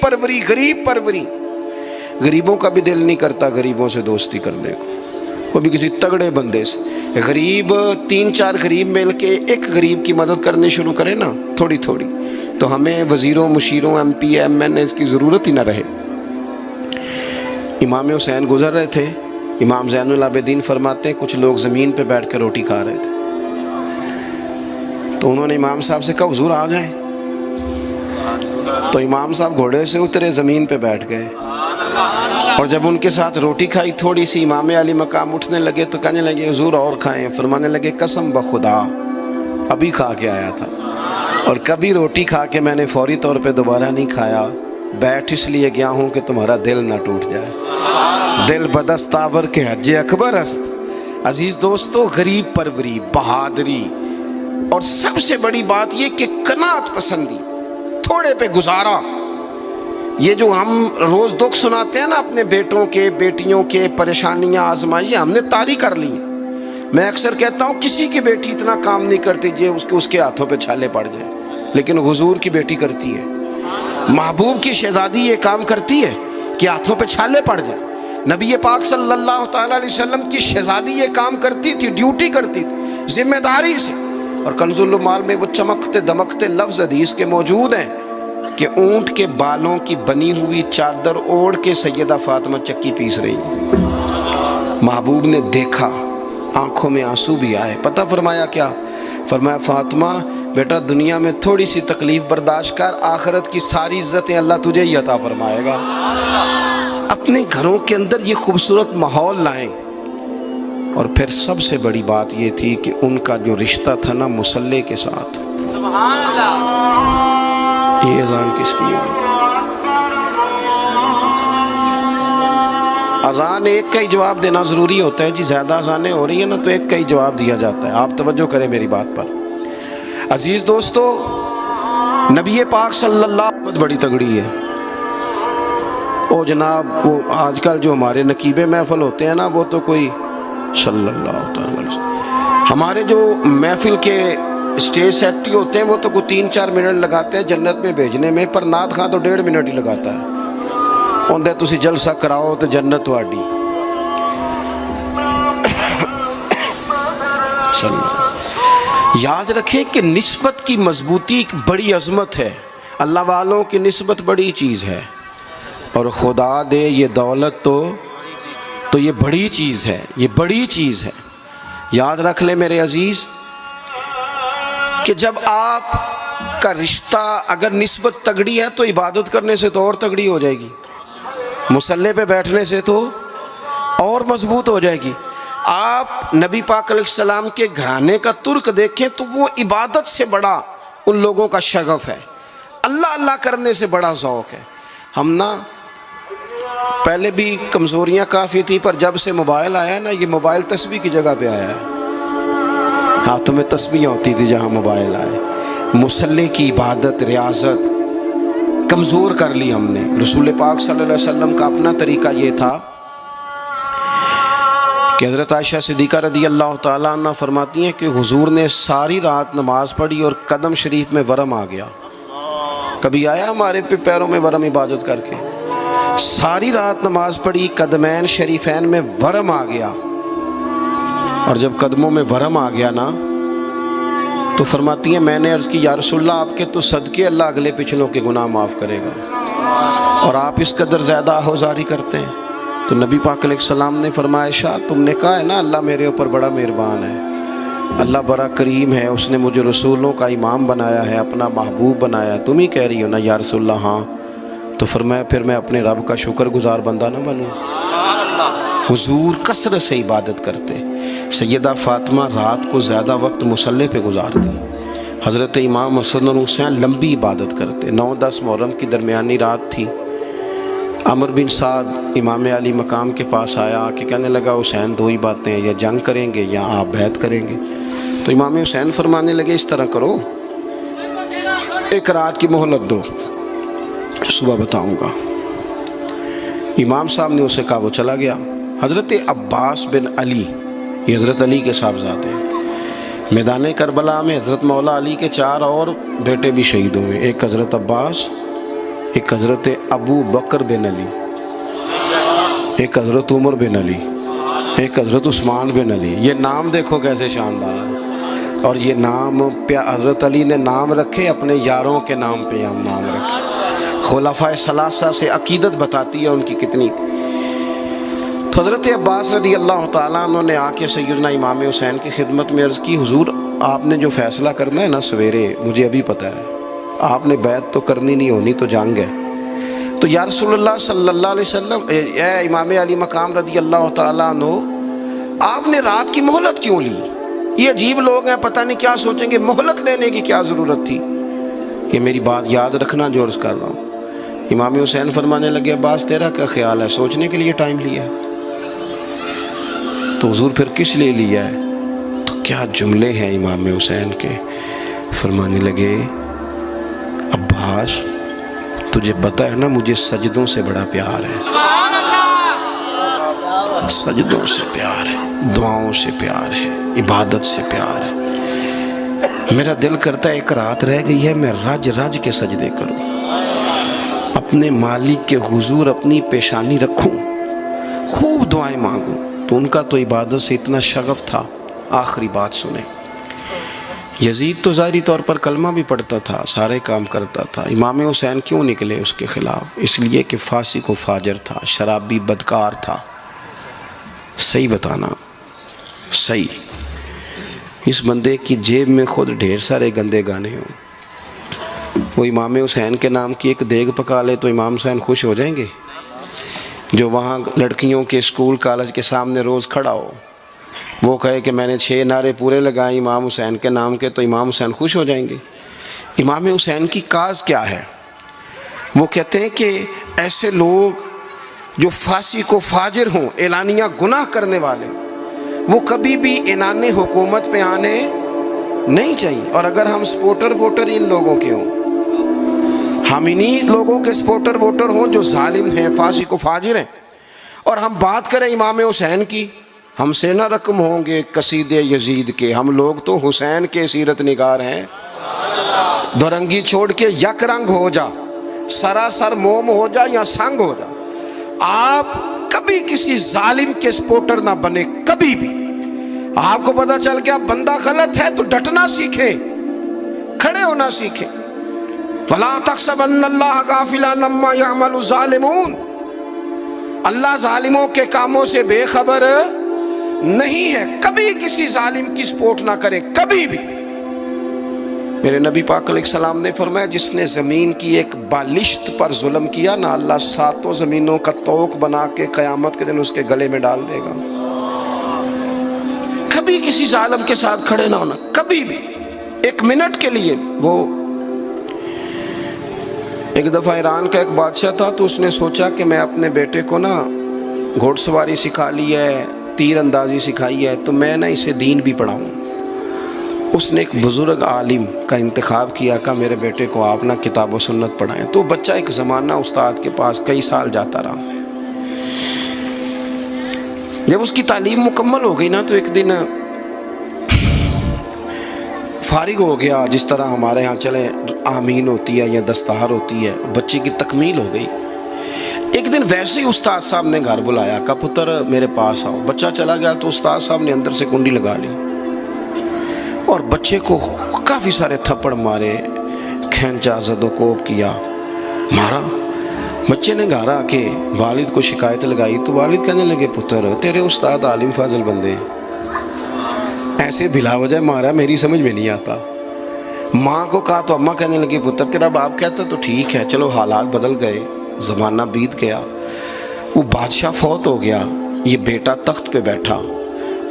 پروری، غریب پروری. غریبوں کا بھی دل نہیں کرتا غریبوں سے دوستی کرنے کو، وہ بھی کسی تگڑے بندے سے. غریب 3-4 غریب مل کے ایک غریب کی مدد کرنی شروع کرے نا تھوڑی تھوڑی، تو ہمیں وزیروں، مشیروں، ایم پی، ایم این اے کی ضرورت ہی نہ رہے. امام حسین گزر رہے تھے. امام زین العابدین فرماتے ہیں کچھ لوگ زمین پہ بیٹھ کے روٹی کھا رہے تھے، تو انہوں نے امام صاحب سے کہا حضور آ جائیں. تو امام صاحب گھوڑے سے اترے، زمین پہ بیٹھ گئے، اور جب ان کے ساتھ روٹی کھائی تھوڑی سی، امام علی مقام اٹھنے لگے تو کہنے لگے حضور اور کھائیں. فرمانے لگے قسم بخدا ابھی کھا کے آیا تھا، اور کبھی روٹی کھا کے میں نے فوری طور پہ دوبارہ نہیں کھایا. بیٹھ اس لیے گیا ہوں کہ تمہارا دل نہ ٹوٹ جائے. دل بدستاور کے حج اکبر است. عزیز دوستو، غریب پروری، بہادری، اور سب سے بڑی بات یہ کہ قناعت پسندی، تھوڑے پہ گزارا. یہ جو ہم روز دکھ سناتے ہیں نا اپنے بیٹوں کے، بیٹیوں کے، پریشانیاں، آزمائیاں ہم نے طاری کر لی ہیں. میں اکثر کہتا ہوں کسی کی بیٹی اتنا کام نہیں کرتی اس کے ہاتھوں پہ چھالے پڑ جائیں، لیکن حضور کی بیٹی کرتی ہے. محبوب کی شہزادی یہ کام کرتی ہے کہ ہاتھوں پہ چھالے پڑ جائیں. نبی پاک صلی اللہ تعالیٰ علیہ وسلم کی شہزادی یہ کام کرتی تھی، ڈیوٹی کرتی تھی ذمہ داری سے. اور کنز المال میں وہ چمکتے دمکتے لفظ حدیث کے موجود ہیں کہ اونٹ کے بالوں کی بنی ہوئی چادر اوڑھ کے سیدہ فاطمہ چکی پیس رہی. محبوب نے دیکھا، آنکھوں میں آنسو بھی آئے. پتہ فرمایا کیا؟ فرمایا فاطمہ بیٹا دنیا میں تھوڑی سی تکلیف برداشت کر، آخرت کی ساری عزتیں اللہ تجھے ہی عطا فرمائے گا. اپنے گھروں کے اندر یہ خوبصورت ماحول لائیں. اور پھر سب سے بڑی بات یہ تھی کہ ان کا جو رشتہ تھا نا مصلی کے ساتھ. سبحان اللہ. یہ اذان کس کی ہے؟ اذان ایک کا ہی جواب دینا ضروری ہوتا ہے جی. زیادہ اذانیں ہو رہی ہیں نا تو ایک کا ہی جواب دیا جاتا ہے. آپ توجہ کریں میری بات پر. عزیز دوستو، نبی پاک صلی اللہ علیہ وسلم بہت بڑی تگڑی ہے. او جناب وہ آج کل جو ہمارے نقیب محفل ہوتے ہیں نا وہ تو کوئی صلی اللہ علیہ وسلم. ہمارے جو محفل کے اسٹیج سیکٹری ہوتے ہیں وہ تو کوئی 3-4 منٹ لگاتے ہیں جنت میں بھیجنے میں، پر نعت خواں تو 1.5 منٹ ہی لگاتا ہے. اندر تسی جلسہ کراؤ تو جنت واڈی. یاد رکھیں کہ نسبت کی مضبوطی ایک بڑی عظمت ہے. اللہ والوں کی نسبت بڑی چیز ہے، اور خدا دے یہ دولت تو یہ بڑی چیز ہے، یہ بڑی چیز ہے. یاد رکھ لیں میرے عزیز کہ جب آپ کا رشتہ اگر نسبت تگڑی ہے تو عبادت کرنے سے تو اور تگڑی ہو جائے گی، مصلی پہ بیٹھنے سے تو اور مضبوط ہو جائے گی. آپ نبی پاک علیہ السلام کے گھرانے کا ترک دیکھیں تو وہ عبادت سے بڑا ان لوگوں کا شغف ہے، اللہ اللہ کرنے سے بڑا ذوق ہے. ہم نا پہلے بھی کمزوریاں کافی تھی، پر جب سے موبائل آیا نا یہ موبائل تسبیح کی جگہ پہ آیا ہے. ہاتھوں میں تسبیحاں ہوتی تھی جہاں موبائل آئے. مصلی کی عبادت، ریاضت کمزور کر لی ہم نے. رسول پاک صلی اللہ علیہ وسلم کا اپنا طریقہ یہ تھا کہ حضرت عائشہ صدیقہ رضی اللہ تعالیٰ عنہ فرماتی ہیں کہ حضور نے ساری رات نماز پڑھی اور قدم شریف میں ورم آ گیا. کبھی آیا ہمارے پہ پیروں میں ورم عبادت کر کے؟ ساری رات نماز پڑھی، قدمین شریفین میں ورم آ گیا. اور جب قدموں میں ورم آ گیا نا تو فرماتی ہیں میں نے عرض کی یا رسول اللہ آپ کے تو صدقے اللہ اگلے پچھلوں کے گناہ معاف کرے گا، اور آپ اس قدر زیادہ آہوزاری کرتے ہیں. تو نبی پاک علیہ السلام نے فرمایا عائشہ تم نے کہا ہے نا اللہ میرے اوپر بڑا مہربان ہے، اللہ بڑا کریم ہے، اس نے مجھے رسولوں کا امام بنایا ہے، اپنا محبوب بنایا ہے، تم ہی کہہ رہی ہو نا یا رسول اللہ؟ ہاں. تو فرمایا پھر میں اپنے رب کا شکر گزار بندہ نہ بنوں. حضور کثرت سے عبادت کرتے. سیدہ فاطمہ رات کو زیادہ وقت مصلی پہ گزارتی. حضرت امام حسن اور حسین لمبی عبادت کرتے. 9-10 محرم کی درمیانی رات تھی. عمر بن سعد امام علی مقام کے پاس آیا کہ کہنے لگا حسین 2 ہی باتیں ہیں، یا جنگ کریں گے یا آپ بیعت کریں گے. تو امام حسین فرمانے لگے اس طرح کرو، ایک رات کی مہلت دو، صبح بتاؤں گا. امام صاحب نے اسے کہا، وہ چلا گیا. حضرت عباس بن علی، یہ حضرت علی کے صاحبزادے ہیں، میدان کربلا میں حضرت مولا علی کے 4 اور بیٹے بھی شہید ہوئے. ایک حضرت عباس، ایک حضرت ابو بکر بن علی، ایک حضرت عمر بن علی، ایک حضرت عثمان بن علی. یہ نام دیکھو کیسے شاندار. اور یہ نام حضرت علی نے نام رکھے اپنے یاروں کے نام پہ ہم نام رکھے. خلفائے ثلاثہ سے عقیدت بتاتی ہے ان کی کتنی. تو حضرت عباس رضی اللہ تعالیٰ عنہ نے آ کے سیدنا امام حسین کی خدمت میں عرض کی، حضور آپ نے جو فیصلہ کرنا ہے نا سویرے، مجھے ابھی پتہ ہے، آپ نے بیعت تو کرنی نہیں، ہونی تو جنگ ہے. تو یا رسول اللہ صلی اللہ علیہ وسلم، اے امام علی مقام رضی اللہ تعالیٰ عنہ، آپ نے رات کی مہلت کیوں لی؟ یہ عجیب لوگ ہیں، پتہ نہیں کیا سوچیں گے، مہلت لینے کی کیا ضرورت تھی؟ کہ میری بات یاد رکھنا جو عرض کر رہا ہوں. امام حسین فرمانے لگے، عباس تیرا کیا خیال ہے؟ سوچنے کے لیے ٹائم لیا ہے تو حضور پھر کس لیے لیا ہے؟ تو کیا جملے ہیں امام حسین کے. فرمانے لگے، عباس تجھے پتہ ہے نا مجھے سجدوں سے بڑا پیار ہے، سجدوں سے پیار ہے، دعاؤں سے پیار ہے، عبادت سے پیار ہے. میرا دل کرتا ہے ایک رات رہ گئی ہے میں رج رج کے سجدے کروں، اپنے مالک کے حضور اپنی پیشانی رکھوں، خوب دعائیں مانگوں. تو ان کا تو عبادت سے اتنا شغف تھا. آخری بات سنیں. یزید تو ظاہری طور پر کلمہ بھی پڑھتا تھا، سارے کام کرتا تھا. امام حسین کیوں نکلے اس کے خلاف؟ اس لیے کہ فاسق و فاجر تھا، شرابی بدکار تھا. صحیح بتانا، صحیح. اس بندے کی جیب میں خود ڈھیر سارے گندے گانے ہوں، وہ امام حسین کے نام کی ایک دیگ پکا لے تو امام حسین خوش ہو جائیں گے؟ جو وہاں لڑکیوں کے اسکول کالج کے سامنے روز کھڑا ہو، وہ کہے کہ میں نے 6 نعرے پورے لگائے امام حسین کے نام کے، تو امام حسین خوش ہو جائیں گے؟ امام حسین کی کاز کیا ہے؟ وہ کہتے ہیں کہ ایسے لوگ جو فاسق و فاجر ہوں، اعلانیہ گناہ کرنے والے، وہ کبھی بھی عنان حکومت پہ آنے نہیں چاہیے. اور اگر ہم سپورٹر ووٹر ان لوگوں کے ہوں، ہم انہی لوگوں کے سپورٹر ووٹر ہوں جو ظالم ہیں، فاسق و فاجر ہیں، اور ہم بات کریں امام حسین کی، ہم سے نہ رقم ہوں گے قصید یزید کے. ہم لوگ تو حسین کے سیرت نگار ہیں. دورنگی چھوڑ کے یک رنگ ہو جا، سراسر موم ہو جا یا سنگ ہو جا. آپ کبھی کسی ظالم کے سپورٹر نہ بنے، کبھی بھی. آپ کو پتہ چل گیا بندہ غلط ہے تو ڈٹنا سیکھیں، کھڑے ہونا سیکھیں. وَلَا تَحْسَبَنَّ اللَّهَ غَافِلًا عَمَّا يَعْمَلُ الظَّالِمُونَ. اللہ ظالموں کے کاموں سے بے خبر نہیں ہے. کبھی کسی ظالم کی سپورٹ نہ کریں، کبھی بھی. میرے نبی پاک علیہ السلام نے فرمایا، جس نے زمین کی ایک بالشت پر ظلم کیا نا، اللہ 7 زمینوں کا طوق بنا کے قیامت کے دن اس کے گلے میں ڈال دے گا. کبھی کسی ظالم کے ساتھ کھڑے نہ ہونا، کبھی بھی. ایک منٹ کے لیے. وہ ایک دفعہ ایران کا ایک بادشاہ تھا، تو اس نے سوچا کہ میں اپنے بیٹے کو نا گھوڑ سواری سکھا لی ہے، تیر اندازی سکھائی ہے، تو میں نا اسے دین بھی پڑھاؤں. اس نے ایک بزرگ عالم کا انتخاب کیا کہ میرے بیٹے کو آپ نا کتاب و سنت پڑھائیں. تو بچہ ایک زمانہ استاد کے پاس کئی سال جاتا رہا. جب اس کی تعلیم مکمل ہو گئی نا، تو ایک دن فارغ ہو گیا. جس طرح ہمارے ہاں چلیں آمین ہوتی ہے یا دستار ہوتی ہے، بچے کی تکمیل ہو گئی. ایک دن ویسے ہی استاد صاحب نے گھر بلایا، کہا پتر میرے پاس آؤ. بچہ چلا گیا تو استاد صاحب نے اندر سے کنڈی لگا لی اور بچے کو کافی سارے تھپڑ مارے، کھینچا، زد و کوب کیا، مارا. بچے نے گھر آ کے والد کو شکایت لگائی تو والد کہنے لگے، پتر تیرے استاد عالم فاضل بندے ہیں، ایسے بلا وجہ مارا، میری سمجھ میں نہیں آتا. ماں کو کہا تو اماں کہنے لگی، پتر تیرا باپ کہتا تو ٹھیک ہے، چلو حالات بدل گئے، زمانہ بیت گیا، وہ بادشاہ فوت ہو گیا، یہ بیٹا تخت پہ بیٹھا.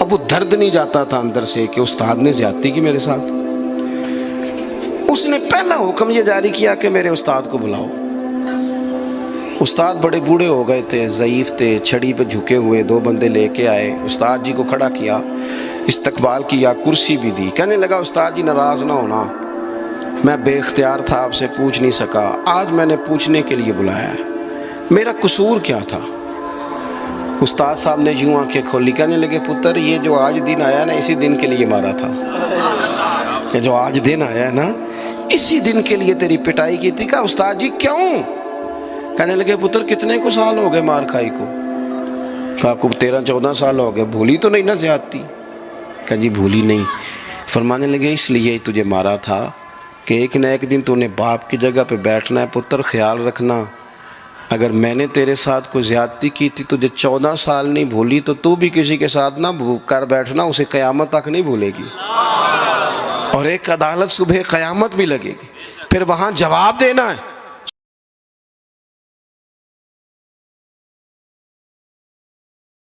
اب وہ درد نہیں جاتا تھا اندر سے کہ استاد نے زیادتی کی میرے ساتھ. اس نے پہلا حکم یہ جاری کیا کہ میرے استاد کو بلاؤ. استاد بڑے بوڑھے ہو گئے تھے، ضعیف تھے، چھڑی پہ جھکے ہوئے. 2 بندے لے کے آئے، استاد جی کو کھڑا کیا، استقبال کیا، کرسی بھی دی. کہنے لگا، استاد جی ناراض نہ ہونا، میں بے اختیار تھا، آپ سے پوچھ نہیں سکا، آج میں نے پوچھنے کے لیے بلایا ہے، میرا قصور کیا تھا؟ استاد صاحب نے یوں آنکھیں کھولی. کہنے لگے، پتر یہ جو آج دن آیا نا، اسی دن کے لیے مارا تھا. یہ جو آج دن آیا ہے نا، اسی دن کے لیے تیری پٹائی کی تھی. کہا، استاد جی کیوں؟ کہنے لگے پتر کتنے کو سال ہو گئے مار کھائی کو؟ کہا کو 13-14 سال ہو گئے، بھولی تو نہیں نہ زیادتی؟ کہا جی بھولی نہیں۔ فرمانے لگے اس لیے تجھے مارا تھا کہ ایک نہ ایک دن تو نے باپ کی جگہ پہ بیٹھنا ہے، پتر خیال رکھنا اگر میں نے تیرے ساتھ کوئی زیادتی کی تھی تجھے 14 سال نہیں بھولی تو بھی کسی کے ساتھ نہ کر بیٹھنا، اسے قیامت تک نہیں بھولے گی، اور ایک عدالت صبح قیامت بھی لگے گی، پھر وہاں جواب دینا ہے۔